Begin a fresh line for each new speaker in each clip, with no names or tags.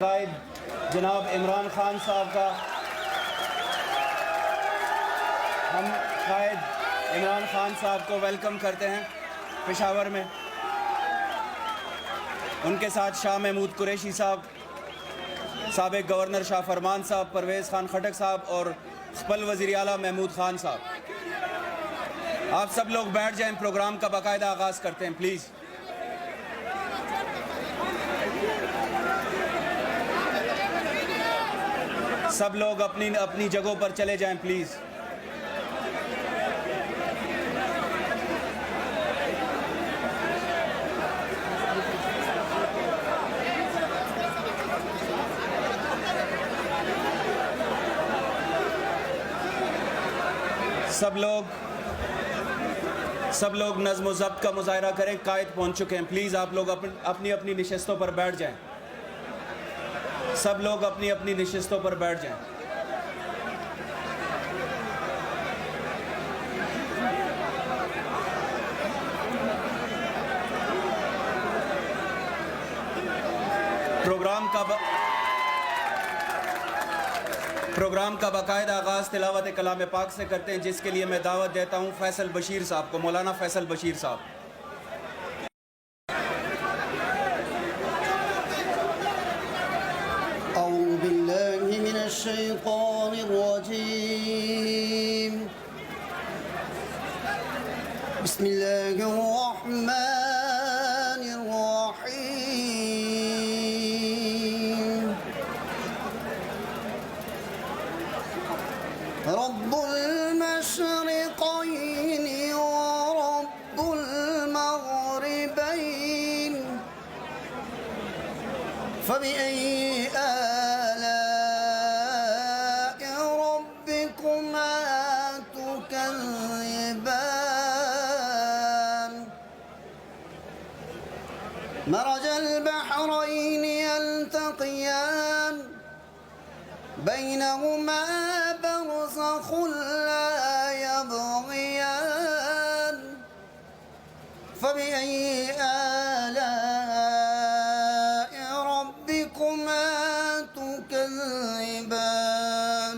कायद जनाब इमरान खान साहब का हम कायद इमरान खान साहब को वेलकम करते हैं पेशावर में। उनके साथ शाह महमूद कुरैशी साहब, साबिक गवर्नर शाह फरमान साहब, परवेज़ खान खटक साहब और खपल वज़ीर आला महमूद खान साहब। आप सब लोग बैठ जाएं, प्रोग्राम का बाकायदा आगाज़ करते हैं प्लीज़। सब लोग अपनी अपनी जगहों पर चले जाएं प्लीज़। सब लोग नज़्म व ज़ब्त का मुज़ाहिरा करें। कायद पहुंच चुके हैं, प्लीज़ आप लोग अपनी अपनी नशिस्तों पर बैठ जाएं। सब लोग अपनी अपनी नशिस्तों पर बैठ जाएं। प्रोग्राम का बाकायदा आगाज़ तिलावत कलाम पाक से करते हैं, जिसके लिए मैं दावत देता हूँ फैसल बशीर साहब को, मौलाना फैसल बशीर साहब।
अऊज़ु बिल्लाहि मिनश शैतानिर रजीम। बिस्मिल्लाहिर रहमानिर रहीम। रब्बुल मशरिक़ैनि व रब्बुल मग़रिबैन फबिअय्यि आलाइ रब्बिकुमा तुकज़्ज़िबान। मरजल बहरैनि यल्तक़ियान बैनहुमा बरज़ख़ुन ला यबग़ियान फबिअय्यि आलाइ रब्बिकुमा तुकज़्ज़िबान।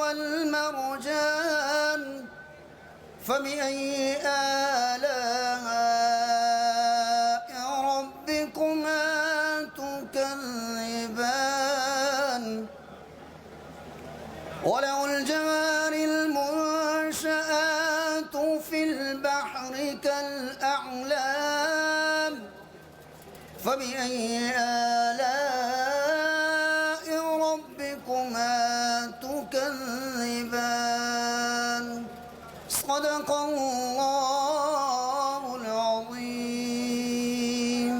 वल-मरजान फबिअय्यि आलाइ रब्बिकुमा तुकज़्ज़िबान। वलहुल जवारिल मुनशआतु फिल बहरि कल-अ'लाम फबिअय्यि आलाइ रब्बिकुमा तुकज़्ज़िबान। सदक़ल्लाहुल अज़ीम।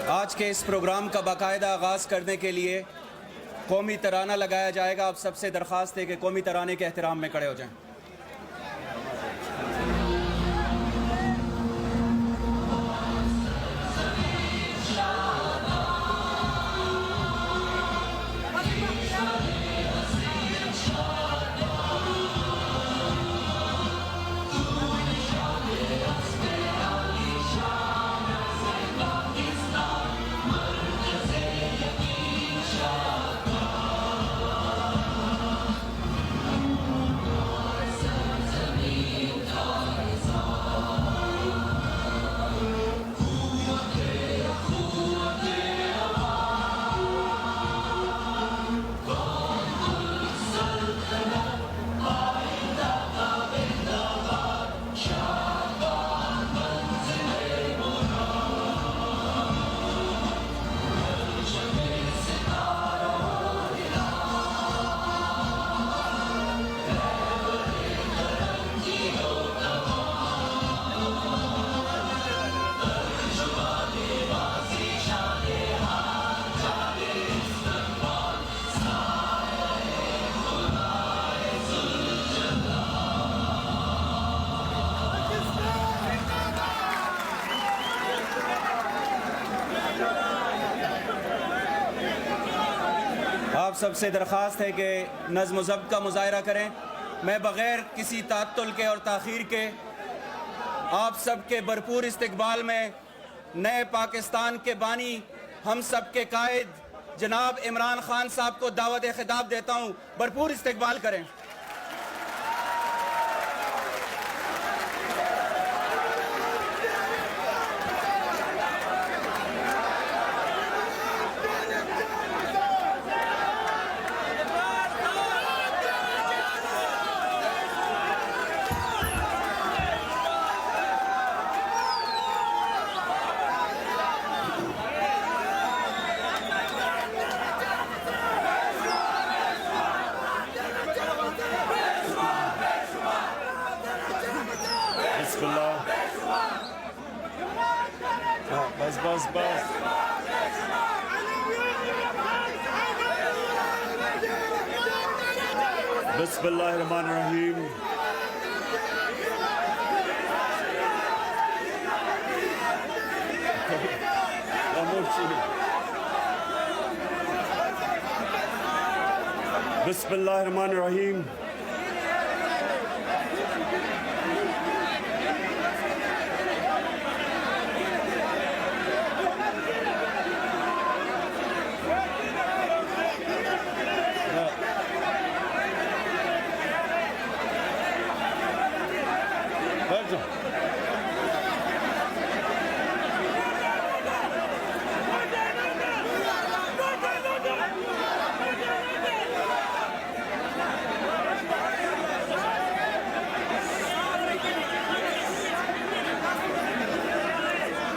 आज के इस प्रोग्राम का बाकायदा आगाज़ करने के लिए कौमी तराना लगाया जाएगा। आप सबसे दरख्वास्त है कि कौमी तराने के एहतराम में खड़े हो जाएं। सबसे दरख्वास्त है कि नज़्म व ज़ब्त का मुज़ाहिरा करें। मैं बग़ैर किसी तात्तुल के और ताख़ीर के आप सब के भरपूर इस्तकबाल में नए पाकिस्तान के बानी हम सब के कायद जनाब इमरान खान साहब को दावत खिताब देता हूँ। भरपूर इस्तकबाल करें।
बस बस बस बिस्मिल्लाहिर्रहमानिर्रहीम। बिस्मिल्लाहिर्रहमानिर्रहीम।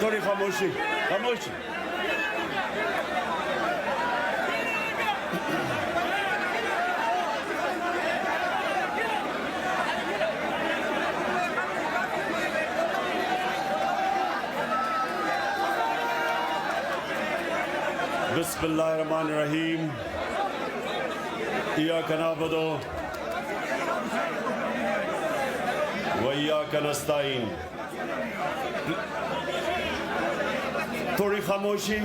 थोड़ी खामोशी खामोशी। बिस्मिल्लाहिर्रहमानिर्रहीम। इय्याका नअबुदु व इय्याका नस्तईन। थोड़ी खामोशी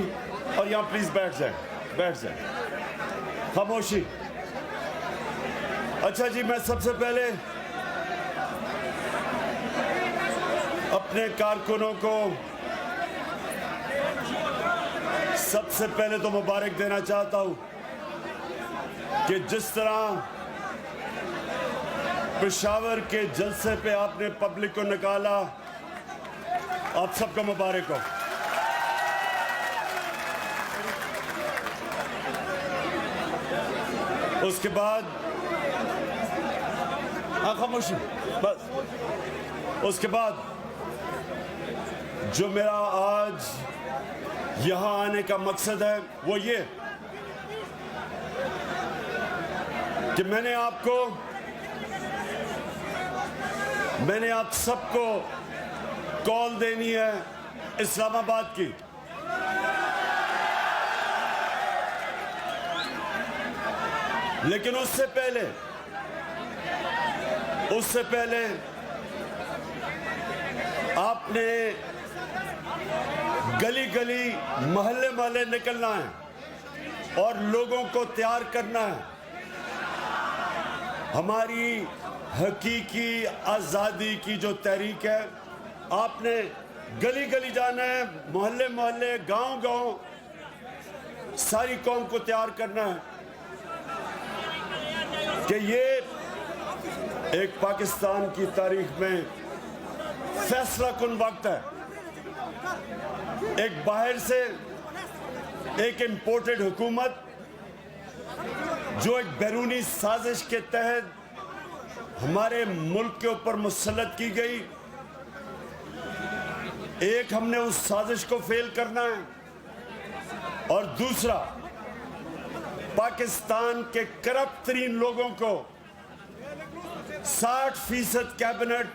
और यहाँ प्लीज बैठ जाए खामोशी। अच्छा जी, मैं सबसे पहले अपने कारकुनों को सबसे पहले तो मुबारक देना चाहता हूं कि जिस तरह पेशावर के जलसे पे आपने पब्लिक को निकाला, आप सबको मुबारक हो। उसके बाद खामोशी बस। उसके बाद जो मेरा आज यहां आने का मकसद है वो ये कि मैंने आप सबको कॉल देनी है इस्लामाबाद की। लेकिन उससे पहले आपने गली गली मोहल्ले मोहल्ले निकलना है और लोगों को तैयार करना है। हमारी हकीकी आज़ादी की जो तहरीक है, आपने गली गली जाना है, मोहल्ले मोहल्ले, गांव गांव, सारी कौम को तैयार करना है कि ये एक पाकिस्तान की तारीख में फैसला कुन वक्त है। एक बाहर से एक इंपोर्टेड हुकूमत जो एक बैरूनी साजिश के तहत हमारे मुल्क के ऊपर मुसल्लत की गई, एक हमने उस साजिश को फेल करना है और दूसरा पाकिस्तान के करप्ट तरीन लोगों को 60% कैबिनेट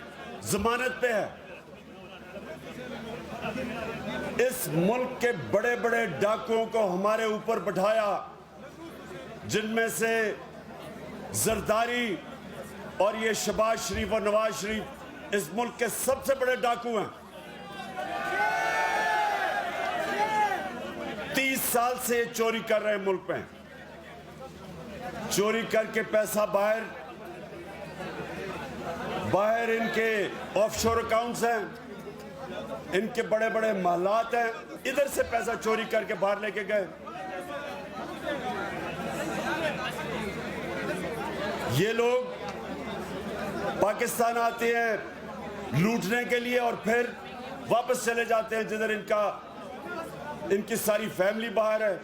जमानत पे है। इस मुल्क के बड़े बड़े डाकुओं को हमारे ऊपर बैठाया, जिनमें से जरदारी और ये शहबाज शरीफ और नवाज शरीफ इस मुल्क के सबसे बड़े डाकू हैं। 30 साल से ये चोरी कर रहे हैं मुल्क में, चोरी करके पैसा बाहर बाहर इनके ऑफशोर अकाउंट्स हैं, इनके बड़े बड़े महलात हैं, इधर से पैसा चोरी करके बाहर लेके गए। ये लोग पाकिस्तान आते हैं लूटने के लिए और फिर वापस चले जाते हैं जिधर इनकी सारी फैमिली बाहर है,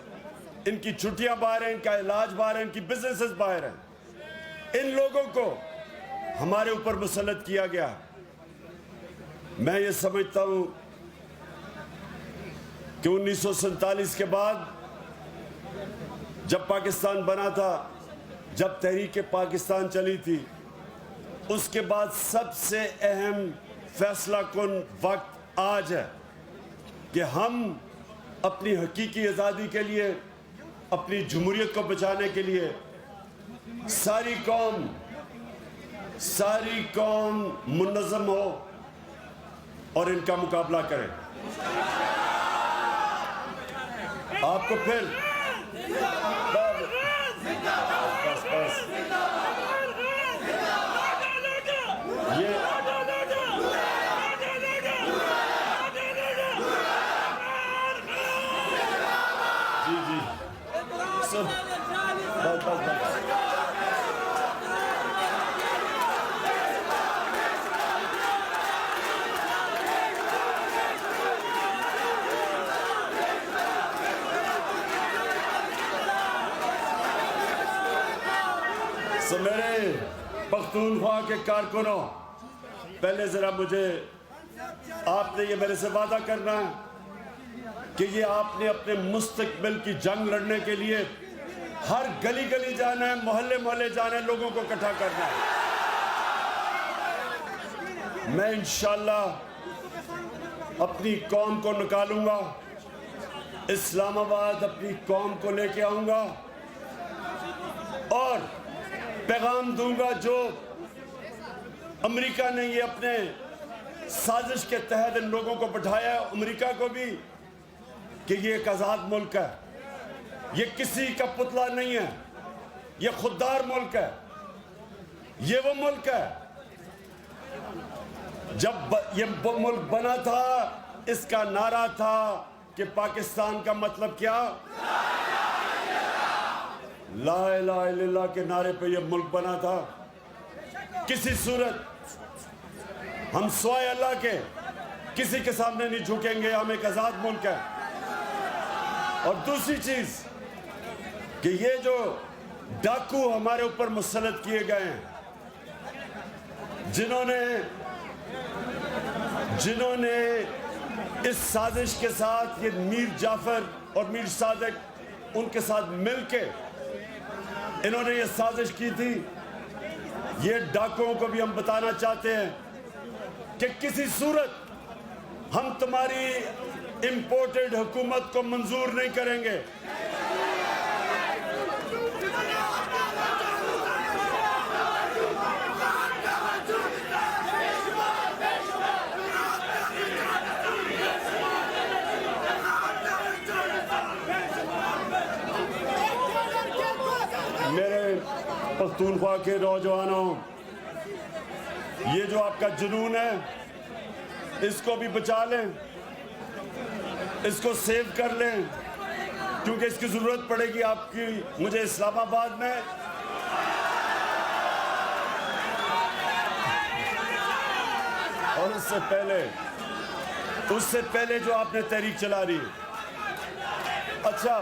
इनकी छुट्टियां बाहर हैं, इनका इलाज बाहर है, इनकी बिजनेसेस बाहर हैं। इन लोगों को हमारे ऊपर मुसल्लत किया गया। मैं ये समझता हूं कि 1947 के बाद जब पाकिस्तान बना था, जब तहरीक पाकिस्तान चली थी, उसके बाद सबसे अहम फैसला कुन वक्त आज है कि हम अपनी हकीकी आज़ादी के लिए, अपनी जमहूरियत को बचाने के लिए सारी कौम मुनज़्ज़म हो और इनका मुकाबला करें। आपको फिर ये जी बस सो मेरे पख्तूनख्वा के कारकुनों, पहले जरा मुझे आपने ये मेरे से वादा करना है कि ये आपने अपने मुस्तकबिल की जंग लड़ने के लिए हर गली गली जाना है, मोहल्ले मोहल्ले जाना है, लोगों को इकट्ठा करना है। मैं इंशाअल्लाह अपनी कौम को निकालूंगा, इस्लामाबाद अपनी कौम को लेके आऊंगा और पैगाम दूंगा जो अमेरिका ने ये अपने साजिश के तहत इन लोगों को बैठाया है, अमेरिका को भी, कि ये एक आज़ाद मुल्क है, ये किसी का पुतला नहीं है, ये खुददार मुल्क है। ये वो मुल्क है, जब ये मुल्क बना था इसका नारा था कि पाकिस्तान का मतलब क्या, ला इलाहा इल्लल्लाह के नारे पे ये मुल्क बना था। किसी सूरत हम स्वाय अल्लाह के किसी के सामने नहीं झुकेंगे, हम एक आज़ाद मुल्क है। और दूसरी चीज कि ये जो डाकू हमारे ऊपर मुसल्लत किए गए हैं, जिन्होंने इस साजिश के साथ, ये मीर जाफर और मीर सादिक उनके साथ मिलके इन्होंने ये साजिश की थी, ये डाकुओं को भी हम बताना चाहते हैं कि किसी सूरत हम तुम्हारी इंपोर्टेड हुकूमत को मंजूर नहीं करेंगे। मेरे पख्तूनख्वा के नौजवानों, ये जो आपका जुनून है इसको भी बचा लें, इसको सेव कर लें, क्योंकि इसकी जरूरत पड़ेगी आपकी मुझे इस्लामाबाद में। और उससे पहले जो आपने तहरीक चला रही है, अच्छा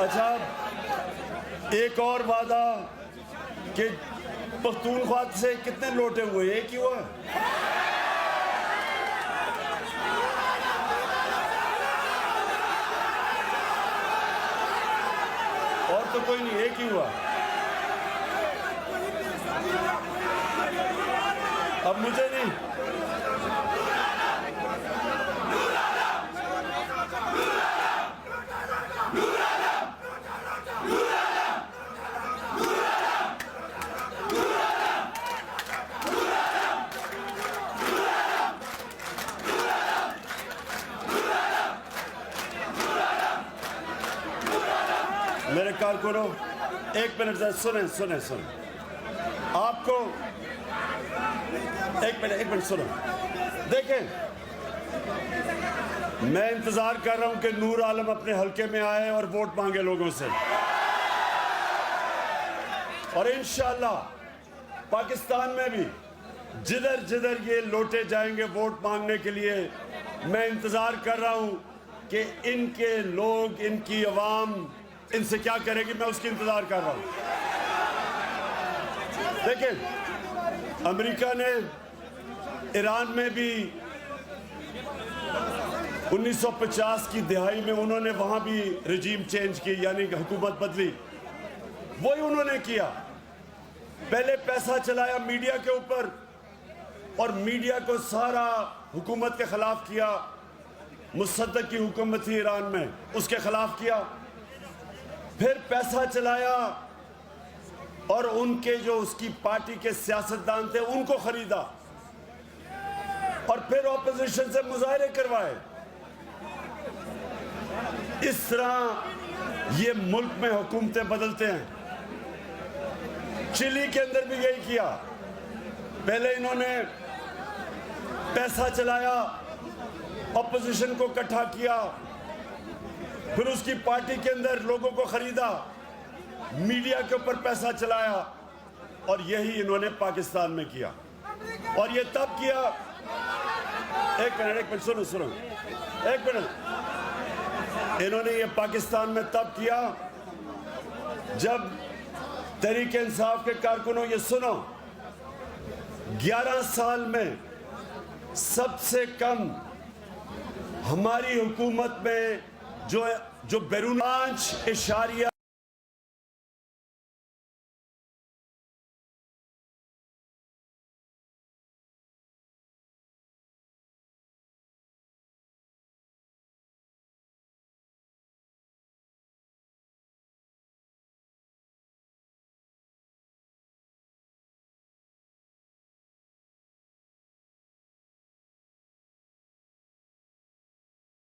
अच्छा एक और वादा कि पख्तूनख्वा से कितने लौटे हुए, एक ही हुआ है? और तो कोई नहीं, एक ही हुआ। अब मुझे नहीं, कारकुनों, एक मिनट से सुने सुने सुने, आपको एक मिनट सुनो। देखें, मैं इंतजार कर रहा हूं कि नूर आलम अपने हलके में आए और वोट मांगे लोगों से, और इंशाअल्लाह पाकिस्तान में भी जिधर जिधर ये लौटे जाएंगे वोट मांगने के लिए, मैं इंतजार कर रहा हूं कि इनके लोग, इनकी अवाम इनसे क्या करेगी, मैं उसकी इंतजार कर रहा हूं। देखिए, अमेरिका ने ईरान में भी 1950 की दिहाई में उन्होंने वहां भी रजीम चेंज की, यानी हुकूमत बदली। वही उन्होंने किया, पहले पैसा चलाया मीडिया के ऊपर और मीडिया को सारा हुकूमत के खिलाफ किया। मुसद्दक की हुकूमत थी ईरान में, उसके खिलाफ किया। फिर पैसा चलाया और उनके जो उसकी पार्टी के सियासतदान थे उनको खरीदा और फिर ऑपोजिशन से मुजाहरे करवाए। इस तरह ये मुल्क में हुकूमतें बदलते हैं। चिली के अंदर भी यही किया, पहले इन्होंने पैसा चलाया, ऑपोजिशन को इकट्ठा किया, फिर उसकी पार्टी के अंदर लोगों को खरीदा, मीडिया के ऊपर पैसा चलाया, और यही इन्होंने पाकिस्तान में किया। और ये तब किया, एक मिनट सुनो सुनो, एक मिनट, इन्होंने ये पाकिस्तान में तब किया जब तहरीक इंसाफ के कारकुनों, ये सुनो, 11 साल में सबसे कम हमारी हुकूमत में जो बैरून 5.6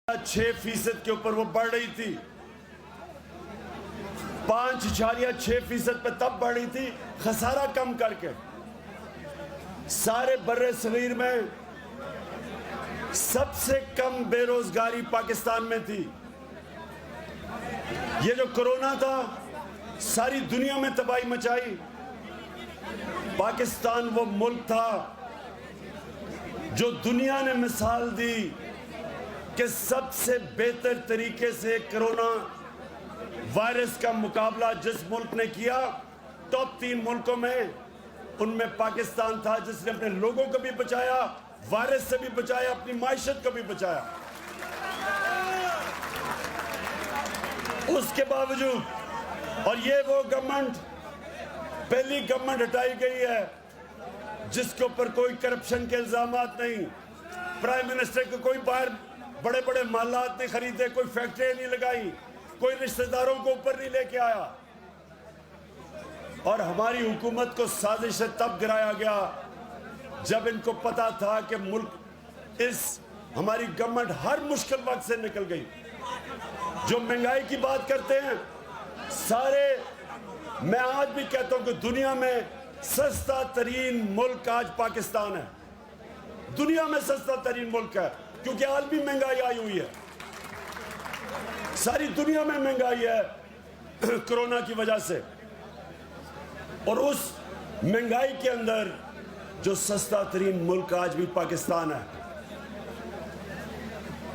6% के ऊपर वो बढ़ रही थी, 5.6% पे तब बढ़ रही थी, खसारा कम करके। सारे बर्रे सगीर में सबसे कम बेरोजगारी पाकिस्तान में थी। ये जो कोरोना था सारी दुनिया में तबाही मचाई। पाकिस्तान वो मुल्क था जो दुनिया ने मिसाल दी कि सबसे बेहतर तरीके से कोरोना वायरस का मुकाबला जिस मुल्क ने किया, टॉप 3 मुल्कों में उनमें पाकिस्तान था, जिसने अपने लोगों को भी बचाया, वायरस से भी बचाया, अपनी माइशत को भी बचाया। उसके बावजूद, और ये वो गवर्नमेंट, पहली गवर्नमेंट हटाई गई है जिसके ऊपर कोई करप्शन के इल्जामात नहीं, प्राइम मिनिस्टर को कोई बाहर बड़े बड़े मालात नहीं खरीदे, कोई फैक्ट्री नहीं लगाई, कोई रिश्तेदारों को ऊपर नहीं लेके आया। और हमारी हुकूमत को साजिश से तब गिराया गया जब इनको पता था कि मुल्क हमारी गवर्नमेंट हर मुश्किल वक्त से निकल गई। जो महंगाई की बात करते हैं सारे, मैं आज भी कहता हूं कि दुनिया में सस्ता तरीन मुल्क आज पाकिस्तान है। दुनिया में सस्ता तरीन मुल्क है, क्योंकि आलमी महंगाई आई हुई है, सारी दुनिया में महंगाई है कोरोना की वजह से। और उस महंगाई के अंदर जो सस्ता तरीन मुल्क आज भी पाकिस्तान है।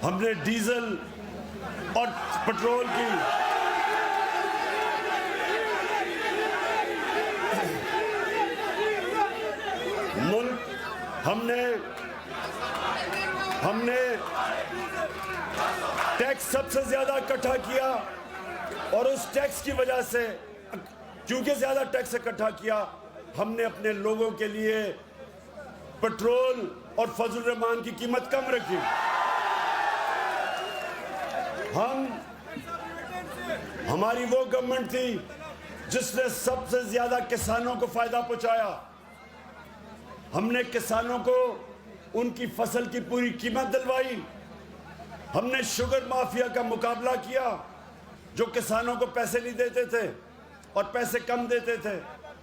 हमने डीजल और पेट्रोल की मुल्क हमने टैक्स सबसे ज्यादा इकट्ठा किया, और उस टैक्स की वजह से, क्योंकि ज्यादा टैक्स इकट्ठा किया, हमने अपने लोगों के लिए पेट्रोल और फजल रहमान की कीमत कम रखी। हमारी वो गवर्नमेंट थी जिसने सबसे ज्यादा किसानों को फायदा पहुंचाया। हमने किसानों को उनकी फसल की पूरी कीमत दिलवाई। हमने शुगर माफिया का मुकाबला किया। जो किसानों को पैसे नहीं देते थे और पैसे कम देते थे,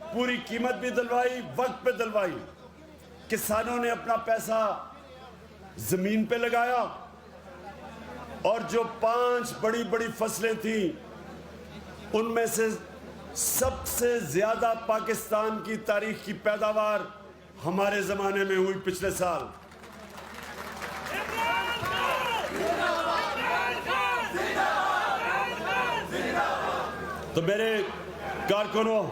पूरी कीमत भी दिलवाई, वक्त पे दिलवाई। किसानों ने अपना पैसा जमीन पे लगाया और जो 5 बड़ी बड़ी फसलें थी उनमें से सबसे ज्यादा पाकिस्तान की तारीख की पैदावार हमारे जमाने में हुई पिछले साल। तो मेरे कारकुनों,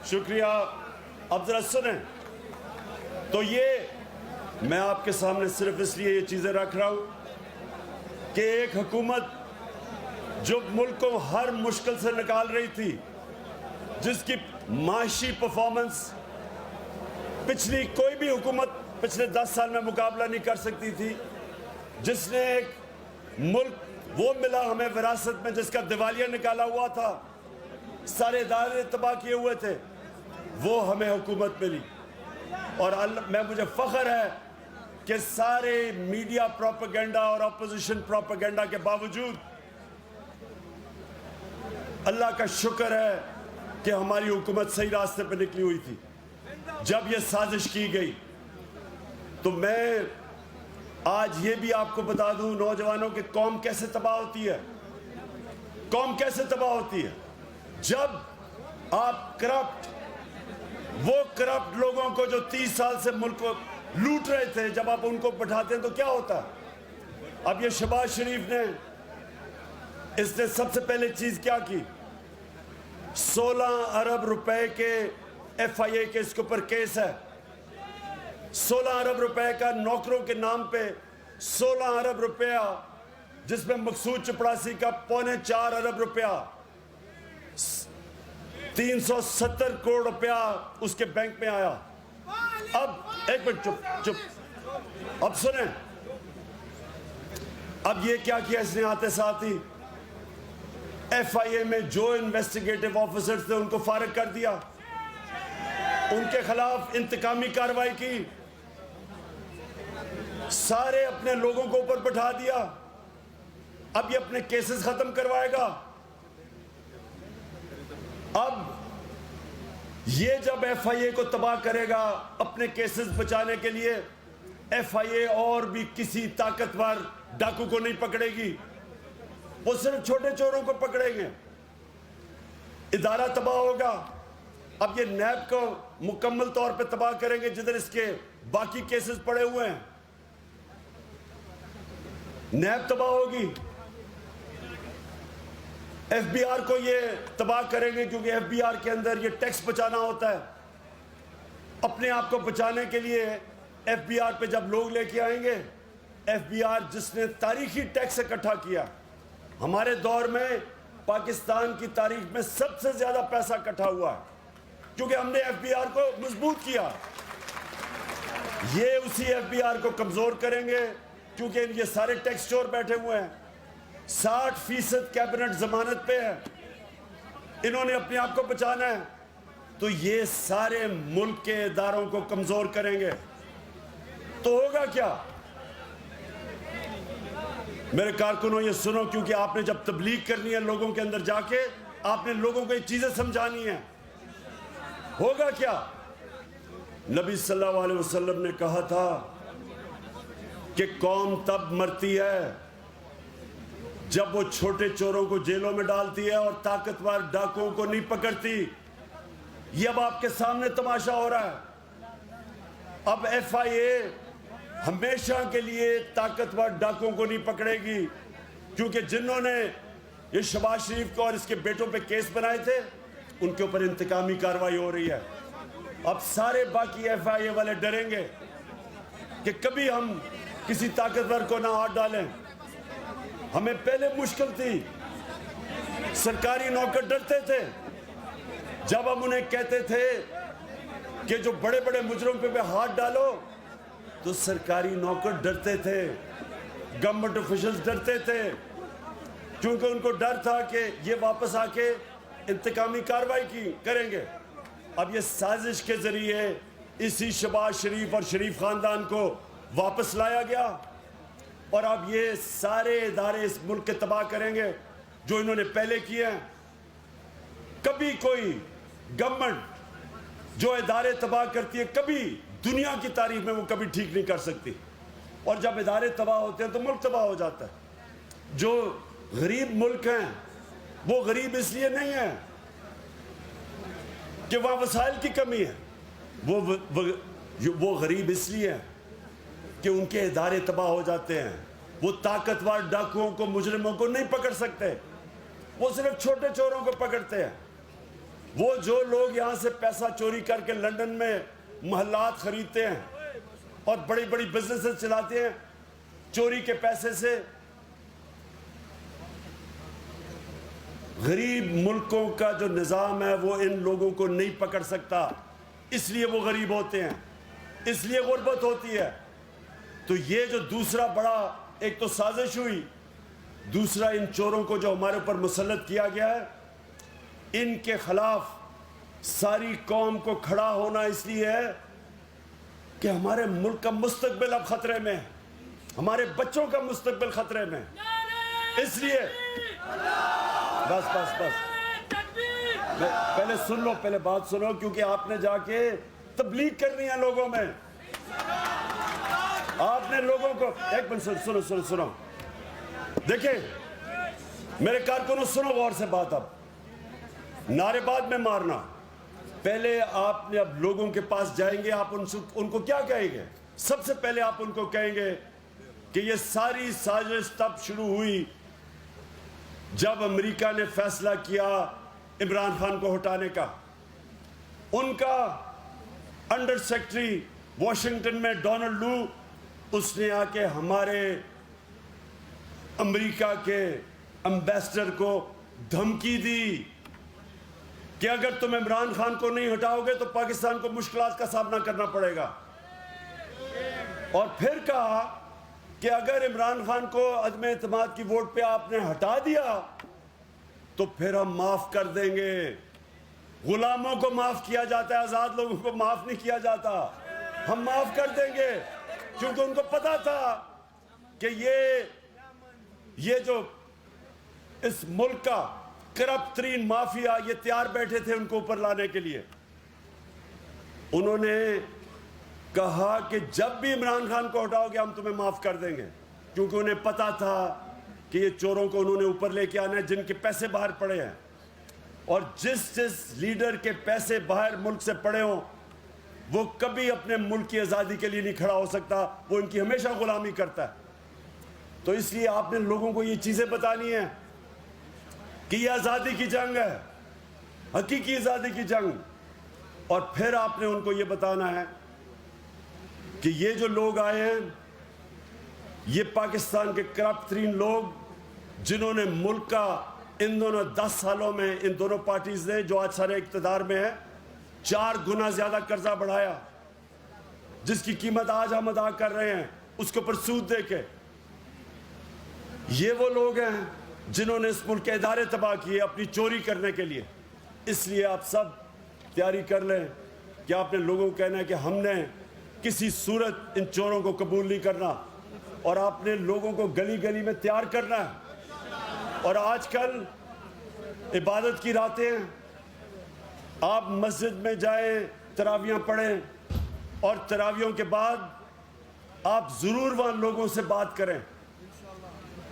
शुक्रिया। अब जरा सुने, तो ये मैं आपके सामने सिर्फ इसलिए ये चीजें रख रहा हूं कि एक हुकूमत जो मुल्क को हर मुश्किल से निकाल रही थी, जिसकी माशी परफॉर्मेंस पिछली कोई भी हुकूमत पिछले 10 साल में मुकाबला नहीं कर सकती थी, जिसने एक मुल्क वो मिला हमें विरासत में जिसका दिवालिया निकाला हुआ था, सारे इदारे तबाह किए हुए थे, वो हमें हुकूमत मिली। और मुझे फख्र है कि सारे मीडिया प्रोपेगेंडा और अपोजिशन प्रोपेगेंडा के बावजूद अल्लाह का शुक्र है कि हमारी हुकूमत सही रास्ते पर निकली हुई थी। जब यह साजिश की गई तो मैं आज ये भी आपको बता दूं नौजवानों कि कौम कैसे तबाह होती है। कौम कैसे तबाह होती है? जब आप वो करप्ट लोगों को जो 30 साल से मुल्क को लूट रहे थे, जब आप उनको बैठाते हैं तो क्या होता है? अब ये शहबाज शरीफ ने, इसने सबसे पहले चीज क्या की? 16 अरब रुपए के FIA के इसके ऊपर केस है। 16 अरब रुपए का नौकरों के नाम पे 16 अरब रुपया, जिसमें मकसूद चपड़ासी का 4.25 अरब रुपया, 370 करोड़ रुपया उसके बैंक में आया। अब एक मिनट, चुप। अब सुने, अब ये क्या किया इसने? आते साथ ही FIA में जो इन्वेस्टिगेटिव ऑफिसर्स थे उनको फारिग कर दिया, उनके खिलाफ इंतकामी कार्रवाई की, सारे अपने लोगों को ऊपर बैठा दिया। अब ये अपने केसेस खत्म करवाएगा। अब ये जब FIA को तबाह करेगा अपने केसेस बचाने के लिए, FIA और भी किसी ताकतवर डाकू को नहीं पकड़ेगी, वो सिर्फ छोटे चोरों को पकड़ेंगे। इदारा तबाह होगा। अब ये नैब को मुकम्मल तौर पे तबाह करेंगे, जिधर इसके बाकी केसेस पड़े हुए हैं। नैब तबाह होगी। FBR को ये तबाह करेंगे, क्योंकि FBR के अंदर ये टैक्स बचाना होता है। अपने आप को बचाने के लिए FBR पे जब लोग लेके आएंगे, FBR जिसने तारीखी टैक्स इकट्ठा किया, हमारे दौर में पाकिस्तान की तारीख में सबसे ज्यादा पैसा इकट्ठा हुआ है, क्योंकि हमने FBR को मजबूत किया। ये उसी FBR को कमजोर करेंगे, क्योंकि ये सारे टैक्स चोर बैठे हुए हैं। 60% कैबिनेट जमानत पे है, इन्होंने अपने आप को बचाना है, तो ये सारे मुल्क के इदारों को कमजोर करेंगे। तो होगा क्या? मेरे कारकुनों ये सुनो, क्योंकि आपने जब तबलीग करनी है लोगों के अंदर जाके, आपने लोगों को ये चीजें समझानी है। होगा क्या? नबी सल्लल्लाहु अलैहि वसल्लम ने कहा था कि कौम तब मरती है जब वो छोटे चोरों को जेलों में डालती है और ताकतवर डाकुओं को नहीं पकड़ती। ये अब आपके सामने तमाशा हो रहा है। अब FIA हमेशा के लिए ताकतवर डाकुओं को नहीं पकड़ेगी, क्योंकि जिन्होंने ये शहबाज शरीफ को और इसके बेटों पे केस बनाए थे, उनके ऊपर इंतकामी कार्रवाई हो रही है। अब सारे बाकी FIA वाले डरेंगे कि कभी हम किसी ताकतवर को ना हाथ डालें। हमें पहले मुश्किल थी, सरकारी नौकर डरते थे जब हम उन्हें कहते थे कि जो बड़े बड़े मुजरिम पे हाथ डालो, तो सरकारी नौकर डरते थे, गवर्नमेंट ऑफिशियल्स डरते थे, क्योंकि उनको डर था कि ये वापस आके इंतकामी कार्रवाई करेंगे। अब ये साजिश के जरिए इसी शहबाज शरीफ और शरीफ खानदान को वापस लाया गया और अब ये सारे इदारे इस मुल्क के तबाह करेंगे जो इन्होंने पहले किए हैं। कभी कोई गवर्नमेंट जो इदारे तबाह करती है, कभी दुनिया की तारीख में वो कभी ठीक नहीं कर सकती। और जब इदारे तबाह होते हैं तो मुल्क तबाह हो जाता है। जो गरीब मुल्क हैं वो गरीब इसलिए नहीं है कि वहाँ वसाइल की कमी है, वो गरीब इसलिए है कि उनके इदारे तबाह हो जाते हैं। वो ताकतवर डाकुओं को, मुजरिमों को नहीं पकड़ सकते, वो सिर्फ छोटे चोरों को पकड़ते हैं। वो जो लोग यहाँ से पैसा चोरी करके लंदन में महल्लात खरीदते हैं और बड़ी बड़ी बिजनेसेस चलाते हैं चोरी के पैसे से, गरीब मुल्कों का जो निज़ाम है वो इन लोगों को नहीं पकड़ सकता, इसलिए वो गरीब होते हैं, इसलिए गुर्बत होती है। तो ये जो दूसरा बड़ा एक तो साजिश हुई, दूसरा इन चोरों को जो हमारे ऊपर मुसल्लत किया गया है, इनके खिलाफ सारी कौम को खड़ा होना इसलिए है कि हमारे मुल्क का मुस्तकबिल अब खतरे में है, हमारे बच्चों का मुस्तकबिल खतरे में है। इसलिए बस पहले सुन लो, पहले बात सुनो, क्योंकि आपने जाके तबलीग करनी है लोगों में। आपने लोगों को एक मिनट सुनो। देखिए मेरे कारकुनों, सुनो गौर से बात। अब नारेबाज में मारना, पहले आपने अब लोगों के पास जाएंगे, आप उनको क्या कहेंगे? सबसे पहले आप उनको कहेंगे कि ये सारी साजिश तब शुरू हुई जब अमेरिका ने फैसला किया इमरान खान को हटाने का। उनका अंडर सेक्रेटरी वॉशिंगटन में डोनाल्ड लू, उसने आके हमारे अमेरिका के एम्बेसडर को धमकी दी कि अगर तुम इमरान खान को नहीं हटाओगे तो पाकिस्तान को मुश्किलात का सामना करना पड़ेगा। और फिर कहा कि अगर इमरान खान को अदम एतमाद की वोट पे आपने हटा दिया तो फिर हम माफ कर देंगे। गुलामों को माफ किया जाता है, आजाद लोगों को माफ नहीं किया जाता। हम माफ कर देंगे, क्योंकि उनको पता था कि ये जो इस मुल्क का करप्ट तरीन माफिया, ये तैयार बैठे थे उनको ऊपर लाने के लिए। उन्होंने कहा कि जब भी इमरान खान को हटाओगे हम तुम्हें माफ कर देंगे, क्योंकि उन्हें पता था कि ये चोरों को उन्होंने ऊपर लेके आना है जिनके पैसे बाहर पड़े हैं। और जिस लीडर के पैसे बाहर मुल्क से पड़े हों वो कभी अपने मुल्क की आज़ादी के लिए नहीं खड़ा हो सकता, वो इनकी हमेशा गुलामी करता है। तो इसलिए आपने लोगों को ये चीज़ें बतानी है कि ये आज़ादी की जंग है, हकीकी आज़ादी की जंग। और फिर आपने उनको ये बताना है कि ये जो लोग आए हैं ये पाकिस्तान के करप्ट तरीन लोग, जिन्होंने मुल्क का इन दोनों 10 सालों में, इन दोनों पार्टीज ने जो आज सारे इक़्तिदार में है, 4 गुना ज़्यादा कर्जा बढ़ाया, जिसकी कीमत आज हम अदा कर रहे हैं उसके ऊपर सूद दे के। ये वो लोग हैं जिन्होंने इस मुल्क के इदारे तबाह किए अपनी चोरी करने के लिए। इसलिए आप सब तैयारी कर लें कि आपने लोगों को कहना है कि हमने किसी सूरत इन चोरों को कबूल नहीं करना, और आपने लोगों को गली गली में तैयार करना है। और आजकल इबादत की रातें हैं, आप मस्जिद में जाएं, तरावियाँ पढ़ें, और तरावियों के बाद आप ज़रूर वहाँ लोगों से बात करें,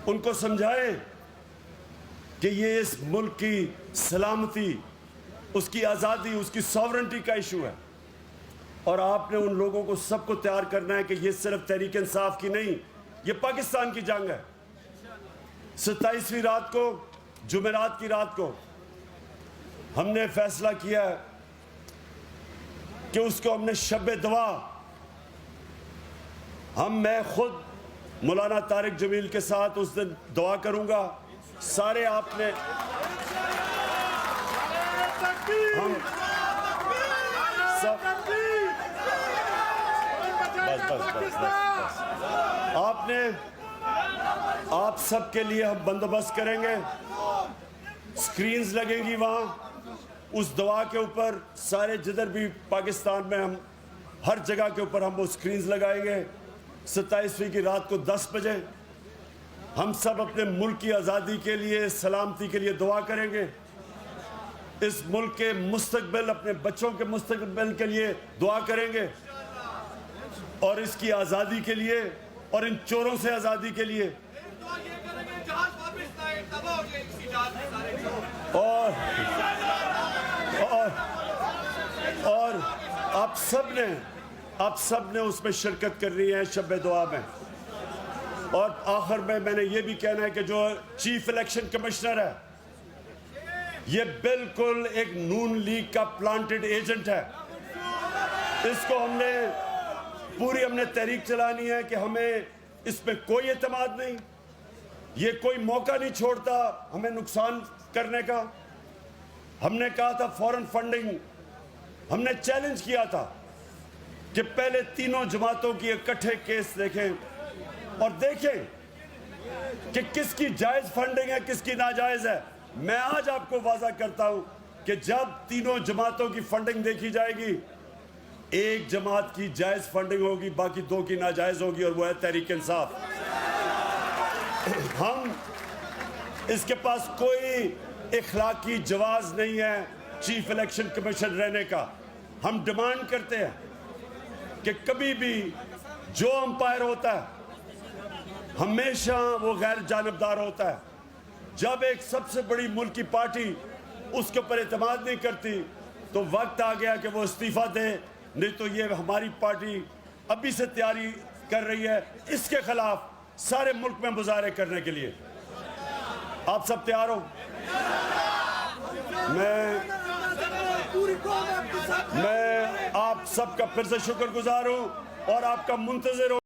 उनको समझाएं कि ये इस मुल्क की सलामती, उसकी आज़ादी, उसकी सॉवरेंटी का इशू है। और आपने उन लोगों को सबको तैयार करना है कि ये सिर्फ तहरीक इंसाफ की नहीं, ये पाकिस्तान की जंग है। 27वीं रात को, जुमेरात की रात को, हमने फैसला किया है कि उसको हमने शब दुआ, मैं खुद मौलाना तारिक जमील के साथ उस दिन दुआ करूंगा। सारे आपने हम सब आप सब के लिए हम बंदोबस्त करेंगे, स्क्रीन्स लगेंगी वहां उस दुआ के ऊपर। सारे जिधर भी पाकिस्तान में हम हर जगह के ऊपर हम वो स्क्रीन्स लगाएंगे। 27वीं की रात को 10 बजे हम सब अपने मुल्क की आज़ादी के लिए, सलामती के लिए दुआ करेंगे। इस मुल्क के मुस्तकबिल, अपने बच्चों के मुस्तकबिल के लिए दुआ करेंगे और इसकी आज़ादी के लिए और इन चोरों से आज़ादी के लिए। और आप सब ने उसमें शिरकत करनी है शब दुआ में। और आखिर में मैंने ये भी कहना है कि जो चीफ इलेक्शन कमिश्नर है, ये बिल्कुल एक नून लीग का प्लांटेड एजेंट है। इसको हमने तहरीक चलानी है कि हमें इसमें कोई एतमाद नहीं, ये कोई मौका नहीं छोड़ता हमें नुकसान करने का। हमने कहा था फॉरेन फंडिंग, हमने चैलेंज किया था कि पहले तीनों जमातों की इकट्ठे केस देखें और देखें कि किसकी जायज फंडिंग है, किसकी नाजायज है। मैं आज आपको वादा करता हूं कि जब तीनों जमातों की फंडिंग देखी जाएगी, एक जमात की जायज फंडिंग होगी, बाकी दो की नाजायज होगी, और वो है तहरीक इंसाफ। हम इसके पास कोई इखलाकी जवाज नहीं है चीफ इलेक्शन कमीशन रहने का। हम डिमांड करते हैं कि कभी भी जो अंपायर होता है हमेशा वो गैर जानबदार होता है। जब एक सबसे बड़ी मुल्क की पार्टी उसके ऊपर एतमाद नहीं करती तो वक्त आ गया कि वो इस्तीफा दे, नहीं तो ये हमारी पार्टी अभी से तैयारी कर रही है इसके खिलाफ सारे मुल्क में मुजाहरे करने के लिए। आप सब तैयार हो? मैं आप सबका फिर से शुक्रगुजार हूं और आपका मुंतज़िर हूं।